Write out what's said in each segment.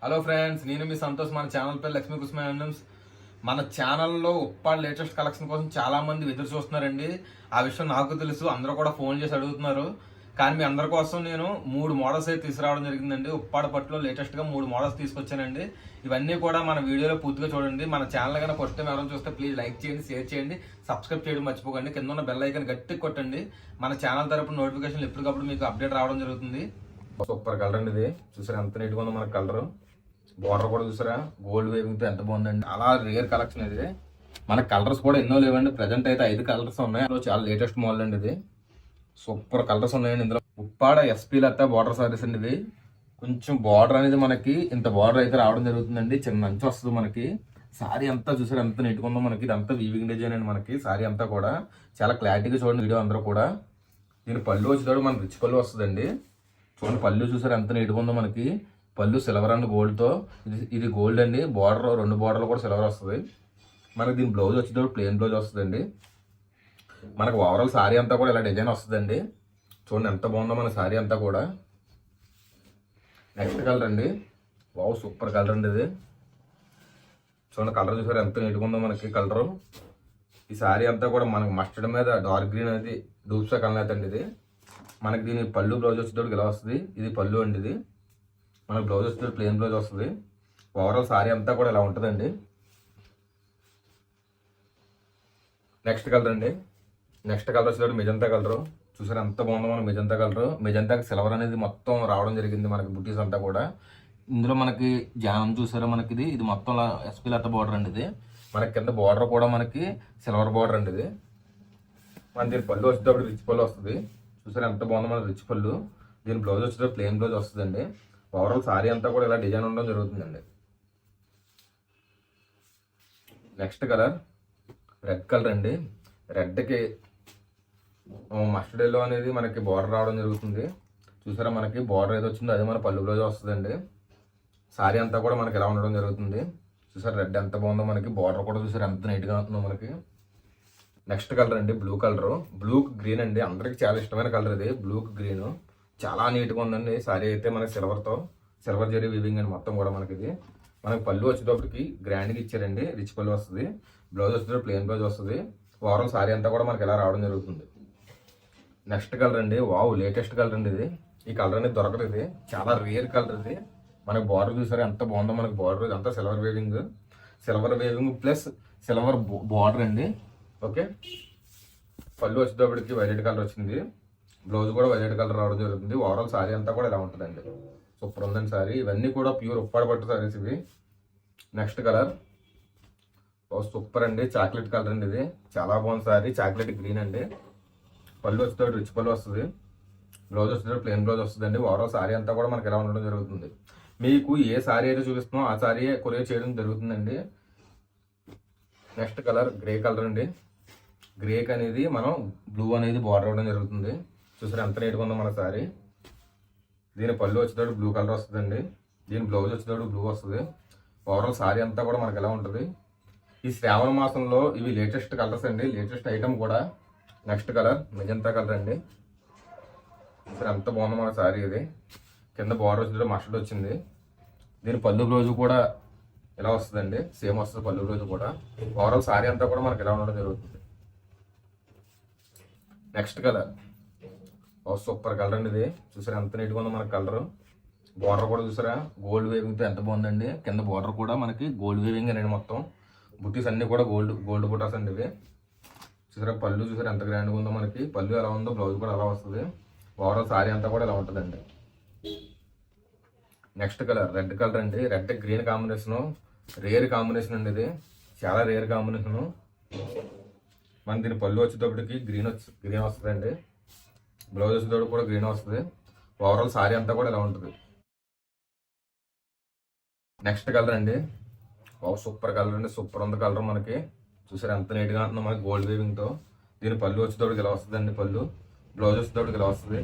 Hello friends, నేను మీ సంతోష్. మన channel పేరు లక్ష్మీ కుస్మాండమ్స్. మన ఛానల్లో ఉప్పాడు లేటెస్ట్ కలెక్షన్ కోసం చాలా మంది ఎదురు చూస్తున్నారండి. ఆ విషయం నాకు తెలుసు, అందరూ కూడా ఫోన్ చేసి అడుగుతున్నారు. కానీ మీ అందరి కోసం నేను 3 మోడల్స్ అయితే తీసుకురావడం జరిగిందండి. ఉప్పాడు పట్టులో లేటెస్ట్గా 3 మోడల్స్ తీసుకొచ్చానండి. ఇవన్నీ కూడా మన వీడియోలో పూర్తిగా చూడండి. మన ఛానల్ కన్నా ఫస్ట్ టైం ఎవరైనా చూస్తే ప్లీజ్ లైక్ చేయండి, షేర్ చేయండి, సబ్స్క్రైబ్ చేయడం మర్చిపోకండి. కింద ఉన్న బెల్ ఐకాన్ గట్టిగా కొట్టండి. మన ఛానల్ తరపున నోటిఫికేషన్లు ఎప్పటికప్పుడు మీకు అప్డేట్ రావడం జరుగుతుంది. సూపర్ కలర్ అండి ఇది. చూసారా ఎంత నీట్గా ఉందో మన కలర్. బార్డర్ కూడా చూసారా గోల్డ్ వేవింగ్ తో ఎంత బాగుందండి. చాలా రేర్ కలెక్షన్ ఇది. మన కలర్స్ కూడా ఎన్నో లేవండి. ప్రజెంట్ అయితే 5 కలర్స్ ఉన్నాయి. చాలా లేటెస్ట్ మోడల్ అండి ఇది. సూపర్ కలర్స్ ఉన్నాయండి ఇందులో. ఉప్పాడ ఎస్పీ లత్తా బార్డర్ సారీస్ అండి ఇది. కొంచెం బార్డర్ అనేది మనకి ఇంత బార్డర్ అయితే రావడం జరుగుతుందండి. చిన్న అంచు వస్తుంది మనకి. సారీ అంతా చూసారు ఎంత నీట్గా ఉందో మనకి. ఇదంతా వీవింగ్ డిజైన్ అండి మనకి. సారీ అంతా కూడా చాలా క్లారిటీగా చూడండి వీడియో అందరూ కూడా. దీని పళ్ళు వచ్చేటప్పుడు మనకి రిచ్ పళ్ళు వస్తుందండి. చూడండి పళ్ళు చూసారు ఎంత నీట్గా ఉందో మనకి. పళ్ళు సిల్వర్ అండ్ గోల్డ్తో. ఇది గోల్డ్ అండి. బార్డర్ 2 బార్డర్లు కూడా సిల్వర్ వస్తుంది మనకి. దీని బ్లౌజ్ వచ్చేటప్పుడు ప్లెయిన్ బ్లౌజ్ వస్తుందండి. మనకు ఓవరాల్ సారీ అంతా కూడా ఇలా డిజైన్ వస్తుందండి. చూడండి ఎంత బాగుందో మన సారీ అంతా కూడా. నెక్స్ట్ కలర్ అండి. వావ్ సూపర్ కలర్ అండి ఇది. చూడండి కలర్ చూసారు ఎంత నీట్గా ఉందో మనకి కలరు. ఈ సారీ అంతా కూడా మనకి మస్టర్డ్ మీద డార్క్ గ్రీన్ అనేది డూప్సా కలర్ అండి ఇది. మనకి దీని పళ్ళు బ్లౌజ్ వచ్చేటప్పుడు ఇలా వస్తుంది. ఇది పళ్ళు అండి ఇది. మనకు బ్లౌజ్ వస్తుంది ప్లెయిన్ బ్లౌజ్ వస్తుంది. ఓవరాల్ సారీ అంతా కూడా ఇలా ఉంటుందండి. నెక్స్ట్ కలర్ అండి. నెక్స్ట్ కలర్ వచ్చేటప్పుడు మెజంతా కలర్. చూసారు ఎంత బాగుందో మనకి మెజంతా కలర్. మెజంతాకి సిల్వర్ అనేది మొత్తం రావడం జరిగింది మనకి బుటీస్ అంతా కూడా. ఇందులో మనకి జానం చూసారా మనకి. ఇది మొత్తం ఎస్పీ లత్తా బార్డర్ అండి ఇది. మనకి కింద బార్డర్ కూడా మనకి సిల్వర్ బార్డర్ అండి ఇది. మన దీని పళ్ళు వచ్చేటప్పుడు రిచ్ పళ్ళు వస్తుంది. చూసారా ఎంత బాగుందో మన రిచ్ పళ్ళు. దీని బ్లౌజ్ వచ్చేటప్పుడు ప్లెయిన్ బ్లౌజ్ వస్తుందండి. ఓవరాల్ సారీ అంతా కూడా ఇలా డిజైన్ ఉండడం జరుగుతుందండి. నెక్స్ట్ కలర్ రెడ్ కలర్ అండి. రెడ్కి మస్టర్డ్ ఎల్లో అనేది మనకి బార్డర్ రావడం జరుగుతుంది. చూసారా మనకి బార్డర్ ఏదో వచ్చిందో అదే మన పళ్ళు బ్లౌజ్ వస్తుందండి. సారీ అంతా కూడా మనకి ఇలా ఉండడం జరుగుతుంది. చూసారా రెడ్ ఎంత బాగుందో మనకి. బార్డర్ కూడా చూసారా ఎంత నీట్గా ఉంటుందో మనకి. నెక్స్ట్ కలర్ అండి బ్లూ కలర్. బ్లూ గ్రీన్ అండి. అందరికి చాలా ఇష్టమైన కలర్ ఇది. బ్లూ గ్రీన్ చాలా నీట్గా ఉందండి. సారీ అయితే మనకి సిల్వర్ జరీ వీవింగ్ అండి మొత్తం కూడా మనకి. ఇది మనకి పళ్ళు వచ్చేటప్పటికి గ్రాండ్గా ఇచ్చారండి. రిచ్ పళ్ళు వస్తుంది. బ్లౌజ్ వచ్చేటప్పుడు ప్లెయిన్ బ్లౌజ్ వస్తుంది. ఓవరాల్ సారీ అంతా కూడా మనకి ఇలా రావడం జరుగుతుంది. నెక్స్ట్ కలర్ అండి. వావ్ లేటెస్ట్ కలర్ అండి ఇది. ఈ కలర్ అనేది దొరకదు. ఇది చాలా రేర్ కలర్ ఇది. మనకి బార్డర్ చూసారా ఎంత బాగుందో మనకి. బార్డర్ ఇదంతా silver weaving plus silver border అండి. ఓకే పళ్ళు వచ్చేటప్పటికి వైలెట్ కలర్ వచ్చింది. బ్లౌజ్ కూడా వైలెట్ కలర్ రావడం జరుగుతుంది. ఓవరాల్ సారీ అంతా కూడా ఇలా ఉంటుందండి. సూపర్ ఉందండి సారీ. ఇవన్నీ కూడా ప్యూర్ ఉప్పాడ పట్టు సారీస్ ఇవి. నెక్స్ట్ కలర్ సూపర్ అండి. చాక్లెట్ కలర్ అండి ఇది. చాలా బాగుంది సారీ. చాక్లెట్ గ్రీన్ అండి. పళ్ళు వచ్చేటప్పుడు రిచ్ పళ్ళు వస్తుంది. బ్లౌజ్ వచ్చేటప్పుడు ప్లెయిన్ బ్లౌజ్ వస్తుందండి. ఓవరాల్ సారీ అంతా కూడా మనకి ఇలా ఉండడం జరుగుతుంది. మీకు ఏ సారీ అయితే చూపిస్తున్నామో ఆ సారీ కొరియర్ చేయడం జరుగుతుందండి. నెక్స్ట్ కలర్ గ్రే కలర్ అండి. గ్రేక్ అనేది మనం బ్లూ అనేది బార్డర్ అవ్వడం జరుగుతుంది. చూసారా ఎంత నీట్గా ఉందో మన సారీ. దీని పళ్ళు వచ్చేటప్పుడు బ్లూ కలర్ వస్తుందండి. దీని బ్లౌజ్ వచ్చేటప్పుడు బ్లూ వస్తుంది. ఓవరాల్ సారీ అంతా కూడా మనకి ఎలా ఉంటుంది. ఈ శ్రావణ మాసంలో ఇవి లేటెస్ట్ కలర్స్ అండి. లేటెస్ట్ ఐటమ్ కూడా. నెక్స్ట్ కలర్ మెజంతా కలర్ అండి. సరే ఎంత బాగుందో మన సారీ ఇది. కింద బార్డర్ వచ్చేటప్పుడు మస్టర్డ్ వచ్చింది. దీని పళ్ళు బ్లౌజ్ కూడా ఇలా వస్తుందండి. సేమ్ వస్తుంది పళ్ళు బ్లౌజ్ కూడా. ఓవరాల్ సారీ అంతా కూడా మనకి ఎలా ఉండడం జరుగుతుంది. నెక్స్ట్ కలర్ సూపర్ కలర్ అండి ఇది. చూసారా ఎంత నీట్గా ఉందో మనకి కలర్. బార్డర్ కూడా చూసారా గోల్డ్ వేవింగ్తో ఎంత బాగుందండి. కింద బార్డర్ కూడా మనకి గోల్డ్ వేవింగ్ అండి మొత్తం. బుటీస్ అన్ని కూడా గోల్డ్ బుటాస్ అండి ఇవి. చూసారా పళ్ళు చూసారా ఎంత గ్రాండ్గా ఉందో మనకి. పళ్ళు ఎలా ఉందో బ్లౌజ్ కూడా అలా వస్తుంది. ఓవరాల్ సారీ అంతా కూడా ఇలా ఉంటుందండి. నెక్స్ట్ కలర్ రెడ్ కలర్ అండి. Red green combination. Rare combination అండి ఇది. చాలా రేర్ కాంబినేషను. మన దీని పళ్ళు వచ్చేటప్పటికి గ్రీన్ వస్తుందండి. బ్లౌజ్ వచ్చేటప్పుడు కూడా గ్రీన్ వస్తుంది. ఓవరాల్ సారీ అంతా కూడా ఇలా ఉంటుంది. నెక్స్ట్ కలర్ అండి. సూపర్ కలర్ అండి. సూపర్ ఉంది కలర్ మనకి. చూసారు ఎంత నీట్గా ఉంటుందో మనకి గోల్డ్ వేవింగ్తో. దీని పళ్ళు వచ్చేటప్పటికి ఇలా వస్తుందండి. పళ్ళు బ్లౌజ్ వచ్చేటప్పటికి ఇలా వస్తుంది.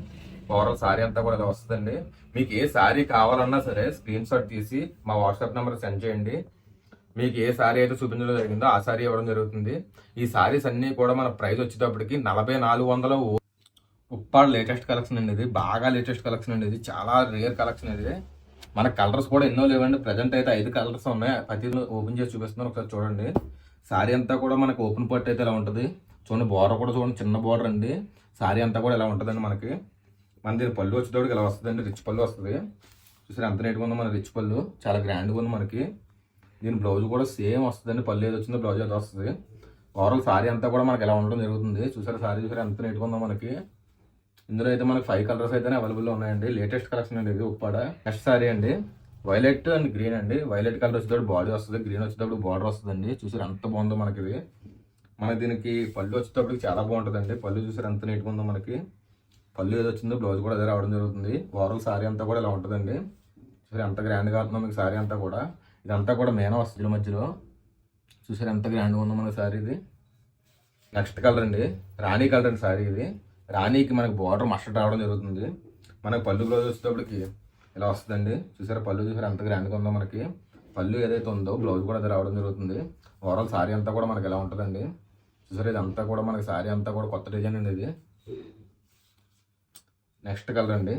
ఓవరాల్ సారీ అంతా కూడా ఇలా వస్తుందండి. మీకు ఏ సారీ కావాలన్నా సరే స్క్రీన్ షాట్ తీసి మా వాట్సాప్ నెంబర్ సెండ్ చేయండి. మీకు ఏ సారీ అయితే చూపించడం జరిగిందో ఆ సారీ ఇవ్వడం జరుగుతుంది. ఈ సారీస్ అన్ని కూడా మన ప్రైస్ వచ్చేటప్పటికి 4400. ఉప్పాడు లేటెస్ట్ కలెక్షన్ అండి ఇది. బాగా లేటెస్ట్ కలెక్షన్ అండి ఇది. చాలా రేర్ కలెక్షన్ ఇది. మన కలర్స్ కూడా ఎన్నో లేవండి. ప్రజెంట్ అయితే 5 కలర్స్ ఉన్నాయి. ప్రతి ఓపెన్ చేసి చూపిస్తున్నాను, ఒకసారి చూడండి. శారీ అంతా కూడా మనకి ఓపెన్ పట్టు అయితే ఇలా ఉంటుంది. చూడండి బోర్డర్ కూడా చూడండి, చిన్న బోర్డర్ అండి. శారీ అంతా కూడా ఇలా ఉంటుందండి మనకి. మన దీని పళ్ళు వచ్చేటప్పుడు ఇలా వస్తుందండి, రిచ్ పళ్ళు వస్తుంది. చూసారు ఎంత నీట్గా ఉందో మన రిచ్ పళ్ళు, చాలా గ్రాండ్గా ఉంది మనకి. దీని బ్లౌజ్ కూడా సేమ్ వస్తుందండి, పళ్ళు ఏది వచ్చిందో బ్లౌజ్ అయితే వస్తుంది. ఓవరాల్ శారీ అంతా కూడా మనకి ఎలా ఉండడం జరుగుతుంది. చూసారు శారీ చూసారు ఎంత నీట్గా ఉందో మనకి. ఇందులో అయితే మనకి 5 కలర్స్ అయితే అవైలబుల్లో ఉన్నాయండి. లేటెస్ట్ కలెక్షన్ అండి ఇది ఉప్పాడ. నెక్స్ట్ శారీ అండి వైలెట్ అండ్ గ్రీన్ అండి. వైలెట్ కలర్ వచ్చేటప్పుడు బాడీ వస్తుంది, గ్రీన్ వచ్చేటప్పుడు బార్డర్ వస్తుందండి. చూసారు ఎంత బాగుందో మనకి ఇది. మనకి దీనికి పళ్ళు వచ్చేటప్పుడు చాలా బాగుంటుందండి. పళ్ళు చూసారు ఎంత నీట్గా ఉందో మనకి. పళ్ళు ఏది వచ్చిందో బ్లౌజ్ కూడా అదే రావడం జరుగుతుంది. ఓవరాల్ శారీ అంతా కూడా ఇలా ఉంటుందండి. చూసారు ఎంత గ్రాండ్గా అవుతుందో మీకు శారీ అంతా కూడా. ఇదంతా కూడా మేన వస్తుంది మధ్యలో. చూసారు ఎంత గ్రాండ్గా ఉందో మనకి శారీ ఇది. నెక్స్ట్ కలర్ అండి రాణి కలర్ అండి శారీ ఇది. రాణికి మనకి బార్డర్ మస్టర్డ్ రావడం జరుగుతుంది. మనకి పళ్ళు బ్లౌజ్ వచ్చేటప్పటికి ఇలా వస్తుందండి. చూసారా పళ్ళు చూసారా ఎంత గ్రాండ్గా ఉందో మనకి. పళ్ళు ఏదైతే ఉందో బ్లౌజ్ కూడా అదే రావడం జరుగుతుంది. ఓవరాల్ శారీ అంతా కూడా మనకి ఎలా ఉంటుందండి. చూసారా ఇదంతా కూడా మనకి శారీ అంతా కూడా కొత్త డిజైన్ అండి ఇది. నెక్స్ట్ కలర్ అండి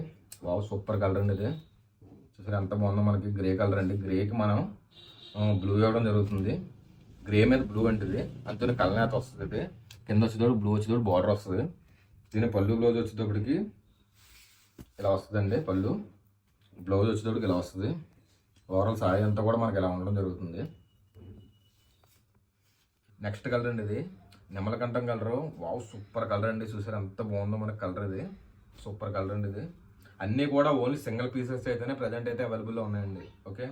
వావ్ సూపర్ కలర్ అండి ఇది. చూసారా ఎంత బాగుందో మనకి. గ్రే కలర్ అండి. గ్రేకి మనం బ్లూ ఇవ్వడం జరుగుతుంది. గ్రే మీద బ్లూ అంటే ఇది అంతే కలనేత వస్తుంది. ఇది కింద వచ్చేటప్పుడు బ్లూ వచ్చేటప్పుడు బార్డర్ వస్తుంది. దీని పళ్ళు బ్లౌజ్ వచ్చేటప్పటికి ఇలా వస్తుందండి. పళ్ళు బ్లౌజ్ వచ్చేటప్పటికి ఇలా వస్తుంది. ఓవరాల్ శారీ అంతా కూడా మనకి ఇలా ఉండడం జరుగుతుంది. నెక్స్ట్ కలర్ అండి ఇది నెమలకంఠం కలరు. వావ్ సూపర్ కలర్ అండి. చూసారు ఎంత బాగుందో మనకి కలర్ ఇది. సూపర్ కలర్ అండి ఇది. అన్నీ కూడా ఓన్లీ సింగిల్ పీసెస్ అయితేనే ప్రజెంట్ అయితే అవైలబుల్లో ఉన్నాయండి. ఓకే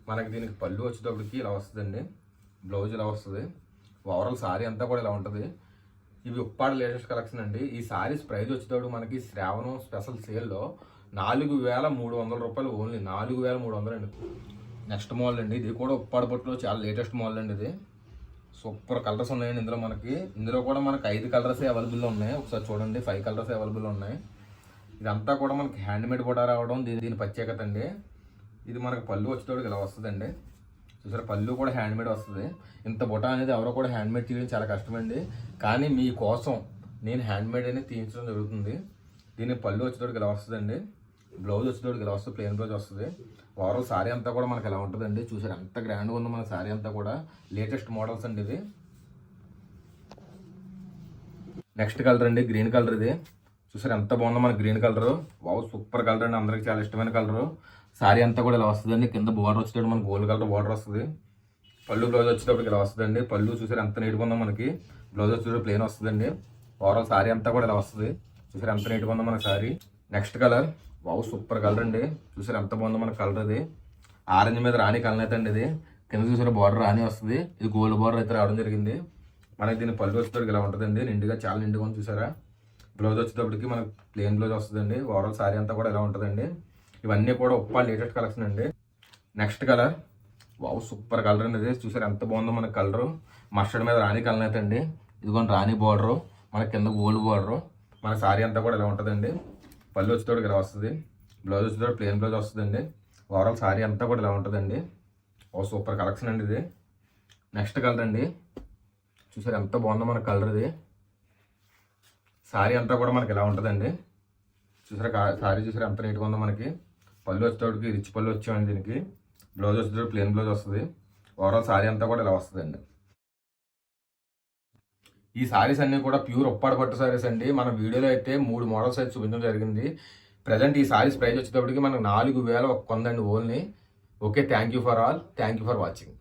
మనకి దీనికి పళ్ళు వచ్చేటప్పటికి ఇలా వస్తుందండి. బ్లౌజ్ ఇలా వస్తుంది. ఓవరాల్ శారీ అంతా కూడా ఇలా ఉంటుంది. ఇవి ఉప్పాడ లేటెస్ట్ కలెక్షన్ అండి. ఈ శారీస్ ప్రైస్ వచ్చేటప్పుడు మనకి శ్రావణం స్పెషల్ సేల్లో 4,300 రూపాయలు. ఓన్లీ 4,300 అండి. నెక్స్ట్ మోడల్ అండి ఇది కూడా ఉప్పాడ పట్టులో చాలా లేటెస్ట్ మోడల్ అండి ఇది. సూపర్ కలర్స్ ఉన్నాయండి ఇందులో మనకి. ఇందులో కూడా మనకి 5 కలర్స్ అవైలబుల్లో ఉన్నాయి. ఒకసారి చూడండి 5 కలర్స్ అవైలబుల్ ఉన్నాయి. ఇదంతా కూడా మనకి హ్యాండ్మేడ్ కూడా రావడం దీని ప్రత్యేకత అండి. ఇది మనకి పళ్ళు వచ్చేటప్పుడు ఇలా వస్తుందండి. చూసారా పళ్ళు కూడా హ్యాండ్మేడ్ వస్తుంది. ఇంత బుట్ట అనేది ఎవరో కూడా హ్యాండ్మేడ్ తీయడం చాలా కష్టమండి. కానీ మీకోసం నేను హ్యాండ్మేడ్ అనేది తీయించడం జరుగుతుంది. దీని పళ్ళు వచ్చేటప్పుడు ఇలా వస్తుందండి. బ్లౌజ్ వచ్చేటప్పుడు ఇలా వస్తుంది, ప్లెయిన్ బ్లౌజ్ వస్తుంది. ఓవరాల్ శారీ అంతా కూడా మనకి ఎలా ఉంటుందండి. చూసారు ఎంత గ్రాండ్గా ఉందో మన శారీ అంతా కూడా. లేటెస్ట్ మోడల్స్ అండి ఇది. నెక్స్ట్ కలర్ అండి గ్రీన్ కలర్ ఇది. చూసారు ఎంత బాగుందో మన green colour. Wow super colour అండి, అందరికి చాలా ఇష్టమైన కలర్. శారీ అంతా కూడా ఇలా వస్తుందండి. కింద బార్డర్ వచ్చేటప్పుడు మనకి గోల్డ్ కలర్ బార్డర్ వస్తుంది. పళ్ళు బ్లౌజ్ వచ్చేటప్పుడు ఇలా వస్తుందండి. పళ్ళు చూసారు ఎంత నీట్గా ఉందో మనకి. బ్లౌజ్ వచ్చేటప్పుడు ప్లెయిన్ వస్తుందండి. ఓవరాల్ శారీ అంతా కూడా ఇలా వస్తుంది. చూసారు ఎంత నీట్గా ఉందో మన sari. Next colour wow super colour అండి. చూసారు ఎంత బాగుందో మన కలర్ ఇది. ఆరెంజ్ మీద రాణి కలర్ అయితే అండి ఇది. కింద చూసారు బార్డర్ రాణి వస్తుంది. ఇది గోల్డ్ బార్డర్ అయితే రావడం జరిగింది. మనకి దీని పళ్ళు వచ్చేటప్పుడు ఇలా ఉంటుందండి. నిండుగా చాలా నిండుగా ఉంది చూసారా. బ్లౌజ్ వచ్చేటప్పటికి మనకి ప్లెయిన్ బ్లౌజ్ వస్తుందండి. ఓవరాల్ శారీ అంతా కూడా ఇలా ఉంటుందండి. ఇవన్నీ కూడా ఉప్పాడ లేటెస్ట్ కలెక్షన్ అండి. Next colour wow super colour అండి ఇది. చూసారు ఎంత బాగుందో మనకి కలర్. మస్టర్డ్ మీద రాణి కలర్ అయితే అండి. ఇదిగోండి రాణి బార్డర్, మనకి కింద గోల్డ్ బార్డర్. మన శారీ అంతా కూడా ఇలా ఉంటుందండి. పళ్ళు వచ్చేటప్పుడు ఇలా వస్తుంది. బ్లౌజ్ వచ్చేటప్పుడు ప్లెయిన్ బ్లౌజ్ వస్తుందండి. ఓవరాల్ శారీ అంతా కూడా ఇలా ఉంటుందండి. ఓ సూపర్ కలెక్షన్ అండి ఇది. నెక్స్ట్ కలర్ అండి చూసారు ఎంత బాగుందో మన కలర్ ఇది. శారీ అంతా కూడా మనకి ఇలా ఉంటుందండి. చూసారా శారీ చూసారా ఎంత నీట్గా ఉందో మనకి. పళ్ళు వచ్చేటప్పటికి రిచ్ పళ్ళు వచ్చామండి దీనికి. బ్లౌజ్ వచ్చేటప్పుడు ప్లెయిన్ బ్లౌజ్ వస్తుంది. ఓవరాల్ శారీ అంతా కూడా ఇలా వస్తుందండి. ఈ శారీస్ అన్నీ కూడా ప్యూర్ ఉప్పాడ పట్టు శారీస్ అండి. మన వీడియోలో అయితే 3 మోడల్స్ అయితే చూపించడం జరిగింది. ప్రజెంట్ ఈ శారీస్ ప్రైస్ వచ్చేటప్పటికి మనకు 4,100 అండి only. Okay thank you for all. Thank you for watching.